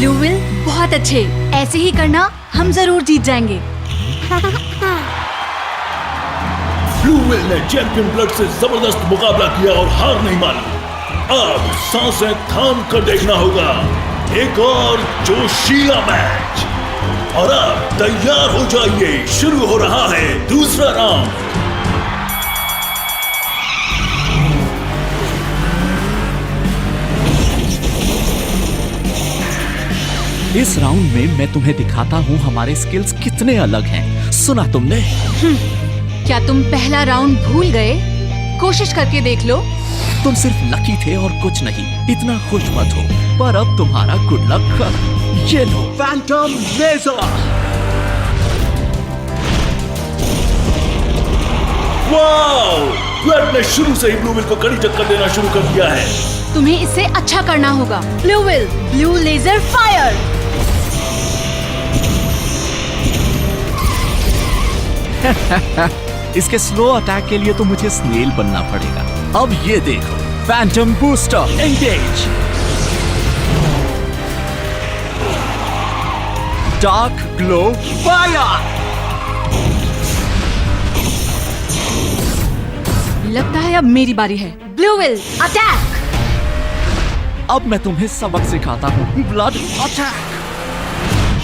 Blue will बहुत अच्छे, ऐसे ही करना, हम जरूर जीत जाएंगे। ब्लू विल ने चैंपियन ब्लड से जबरदस्त मुकाबला किया और हार नहीं मानी। अब सांसें थाम कर देखना होगा एक और जोशीला मैच। और अब तैयार हो जाइए, शुरू हो रहा है दूसरा राउंड। इस राउंड में मैं तुम्हें दिखाता हूँ हमारे स्किल्स कितने अलग हैं। सुना तुमने? क्या तुम पहला राउंड भूल गए? कोशिश करके देख लो। तुम सिर्फ लकी थे और कुछ नहीं। इतना खुश मत हो, पर अब तुम्हारा गुड लक ये लो, फैंटम लेजर। वाओ! ब्लड ने शुरू से ही ब्लू विल को कड़ी टक्कर देना शुरू कर दिया है। तुम्हें इससे अच्छा करना होगा। Blue will, blue laser fire. इसके स्लो अटैक के लिए तो मुझे स्नेल बनना पड़ेगा। अब ये देखो, phantom booster engage. Dark glow fire. लगता है अब मेरी बारी है। Blue will attack. अब मैं तुम्हें सबक सिखाता हूँ, blood attack.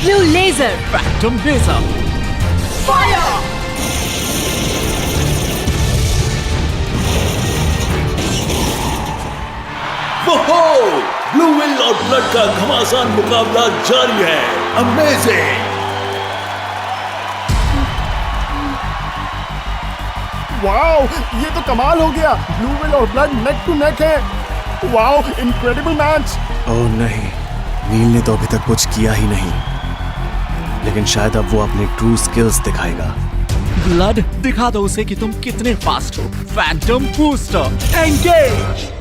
Blue laser phantom laser fire. Blue will और ब्लड का घमासान मुकाबला जारी है। अमेजिंग! वाओ, ये तो कमाल हो गया। ब्लू विल और ब्लड नेक टू नेक है। Wow, incredible match. ओह नहीं, नील ने तो अभी तक कुछ किया ही नहीं, लेकिन शायद अब वो अपने ट्रू स्किल्स दिखाएगा। ब्लड, दिखा दो उसे कि तुम कितने फास्ट हो। Phantom booster engage.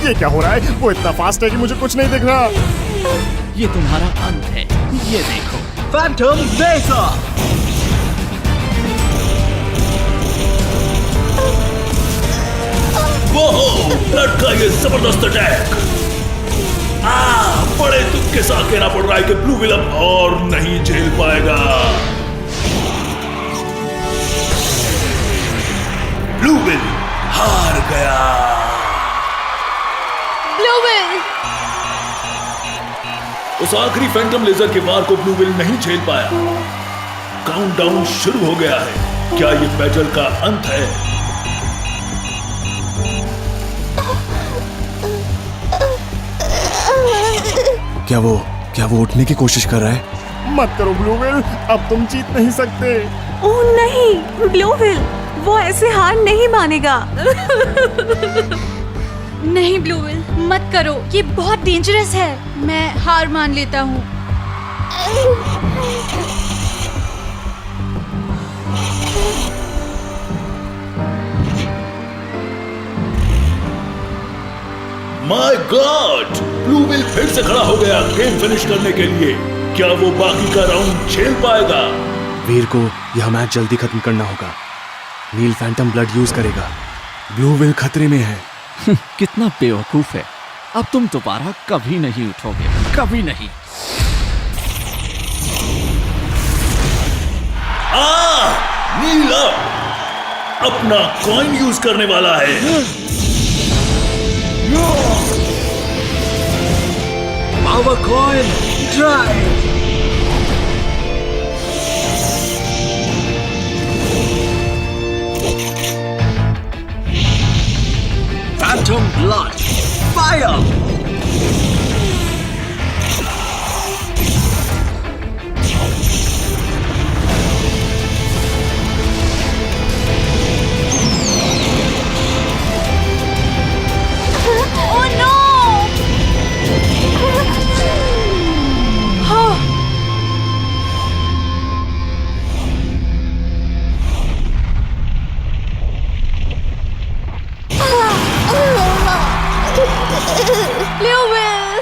ये क्या हो रहा है? वो इतना फास्ट है कि मुझे कुछ नहीं दिख रहा। ये तुम्हारा अंत है। ये देखो, फैंटम लेजर। वो ब्लड का ये जबरदस्त अटैक। बड़े दुख के साथ कहना पड़ रहा है कि ब्लू विल अब और नहीं झेल पाएगा। ब्लू विल हार गया। Blue will. उस आखिरी फैंटम लेजर के वार को ब्लू विल नहीं झेल पाया। काउंटडाउन शुरू हो गया है। क्या ये बैटल का अंत है? क्या वो उठने की कोशिश कर रहा है? मत करो ब्लू विल, अब तुम जीत नहीं सकते। ओह नहीं, ब्लू विल, वो ऐसे हार नहीं मानेगा। नहीं ब्लू विल, मत करो, ये बहुत डेंजरस है। मैं हार मान लेता हूँ। My God! ब्लू विल फिर से खड़ा हो गया गेम फिनिश करने के लिए। क्या वो बाकी का राउंड झेल पाएगा? वीर को यह मैच जल्दी खत्म करना होगा। नील फैंटम ब्लड यूज करेगा। ब्लू विल खतरे में है। कितना बेवकूफ है। अब तुम दोबारा कभी नहीं उठोगे, कभी नहीं। नील अपना कॉइन यूज करने वाला है। Power coin drive. Phantom Blood Fire! Oh no! Blue Will!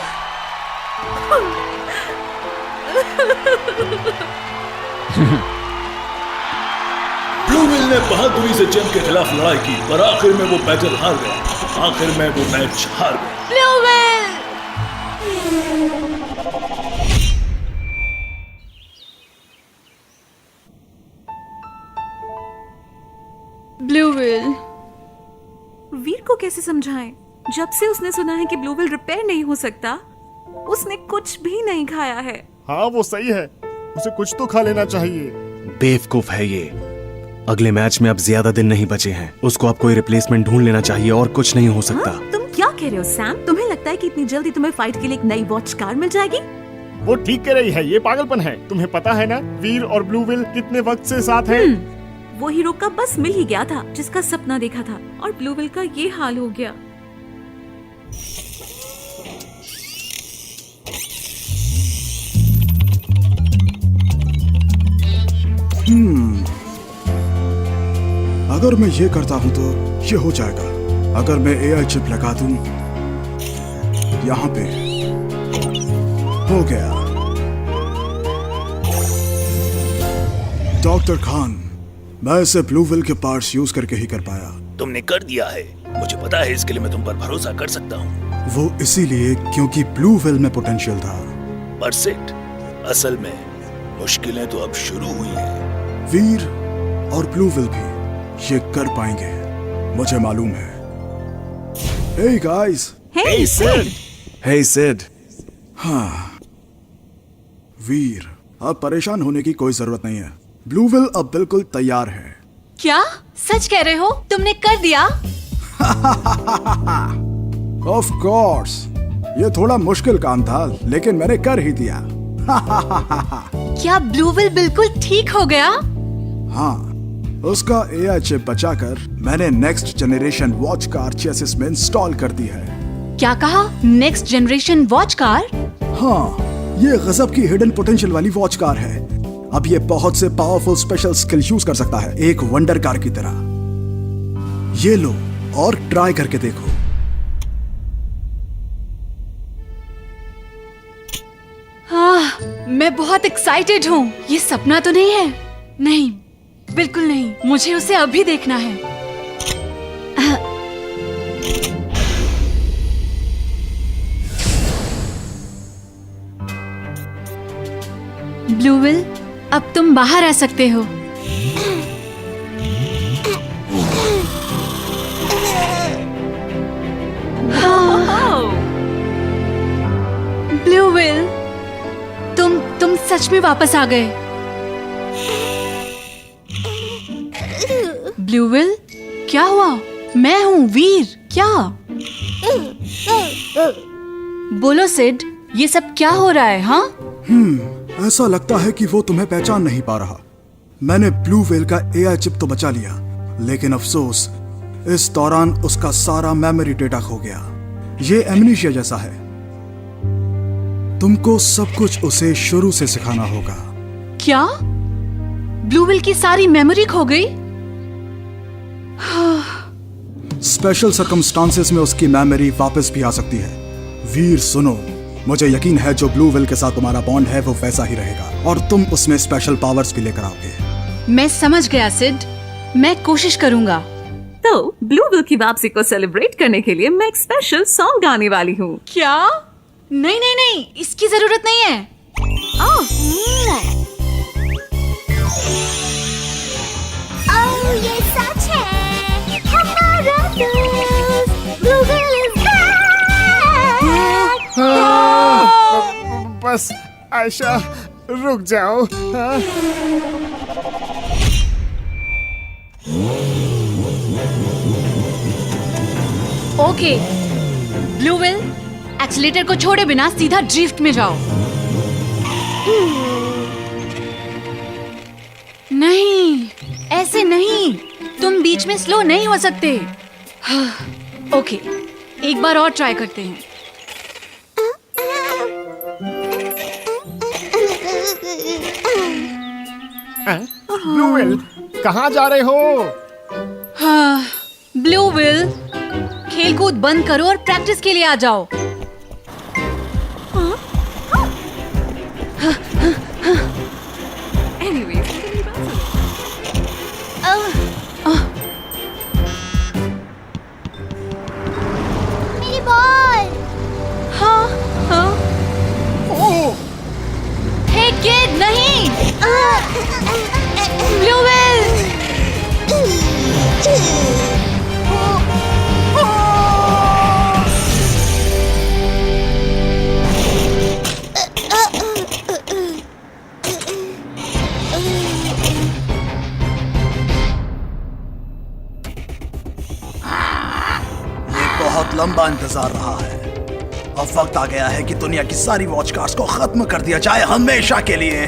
ने बहादुरी से चैंप के खिलाफ लड़ाई की, पर आखिर में वो बैटल हार गया। आखिर में वो मैच हार गया। ब्लूविल! ब्लूविल, वीर को कैसे समझाएं? जब से उसने सुना है कि ब्लूविल रिपेयर नहीं हो सकता, उसने कुछ भी नहीं खाया है। हाँ वो सही है, उसे कुछ तो खा लेना चाहिए। बेवकूफ है ये। अगले मैच में अब ज्यादा दिन नहीं बचे हैं। उसको अब कोई रिप्लेसमेंट ढूंढ लेना चाहिए और कुछ नहीं हो सकता। तुम क्या कह रहे हो सैम? तुम्हें लगता है कि इतनी जल्दी तुम्हें फाइट के लिए एक नई वॉच कार मिल जाएगी? वो ठीक कह रही है, ये पागलपन है। तुम्हें पता है ना वीर और ब्लूविल कितने वक्त से साथ हैं। वो हीरो का बस मिल ही गया था जिसका सपना देखा था, और ब्लूविल का ये हाल हो गया। अगर मैं ये करता हूं तो ये हो जाएगा। अगर मैं एआई चिप लगा दूं यहाँ पे, हो गया। डॉक्टर खान, मैं इसे ब्लूविल के पार्ट्स यूज करके ही कर पाया। तुमने कर दिया है, मुझे पता है। इसके लिए मैं तुम पर भरोसा कर सकता हूँ। वो इसीलिए क्योंकि ब्लूविल में पोटेंशियल था। पर सिड, असल में मुश्किलें तो अब शुरू हुई हैं। वीर और ब्लूविल भी ये कर पाएंगे, मुझे मालूम है। Hey guys! Hey Sid! हे सिड, हाँ वीर, अब परेशान होने की कोई जरूरत नहीं है। ब्लूविल अब बिल्कुल तैयार है। क्या सच कह रहे हो? तुमने कर दिया? ऑफ कोर्स, ये थोड़ा मुश्किल काम था, लेकिन मैंने कर ही दिया। क्या ब्लूविल बिल्कुल ठीक हो गया? हाँ, उसका एआई चिप बचाकर मैंने next generation watch car chassis में इंस्टॉल कर दी है। क्या कहा? Next generation watch car? हाँ, ये गजब की हिडन पोटेंशियल वाली वॉच कार है। अब ये बहुत से पावरफुल स्पेशल स्किल यूज कर सकता है, एक वंडर कार की तरह। ये लो और ट्राई करके देखो। मैं बहुत एक्साइटेड हूँ। ये सपना तो नहीं है? नहीं, बिल्कुल नहीं। मुझे उसे अभी देखना है। ब्लूविल, अब तुम बाहर आ सकते हो। ब्लूविल, तुम सच में वापस आ गए। ब्लूविल, क्या हुआ? मैं हूँ वीर। क्या? बोलो सिड, ये सब क्या हो रहा है? हाँ, ऐसा लगता है कि वो तुम्हें पहचान नहीं पा रहा। मैंने ब्लूविल का एआई चिप तो बचा लिया, लेकिन अफसोस इस दौरान उसका सारा मेमोरी डेटा खो गया। ये एमनीशिया जैसा है। तुमको सब कुछ उसे शुरू से सिखाना होगा। क्या? ब्लूविल की सारी मेमोरी खो गई? स्पेशल सर्कमस्टांसेस में उसकी मेमोरी वापस भी आ सकती है। वीर सुनो, मुझे यकीन है जो ब्लूविल के साथ तुम्हारा बॉन्ड है वो वैसा ही रहेगा, और तुम उसमें स्पेशल पावर्स भी लेकर आओगे। मैं समझ गया सिड, मैं कोशिश करूंगा। तो ब्लूविल की वापसी को सेलिब्रेट करने के लिए मैं एक स्पेशल सॉन्ग गाने वाली हूँ। क्या? नहीं नहीं नहीं, इसकी जरूरत नहीं है। ये सच है, हमारा दोस्त ब्लूविल is back। बस आयशा, रुक जाओ। हाँ? ओके ब्लूविल, एक्सीलेटर को छोड़े बिना सीधा ड्रिफ्ट में जाओ। नहीं, ऐसे नहीं, तुम बीच में स्लो नहीं हो सकते। ओके, एक बार और ट्राई करते हैं। ब्लूविल, कहाँ जा रहे हो? ब्लूविल, खेलकूद बंद करो और प्रैक्टिस के लिए आ जाओ। Anyways, लंबा इंतजार रहा है। अब वक्त आ गया है कि दुनिया की सारी वॉच कार्स को खत्म कर दिया जाए हमेशा के लिए।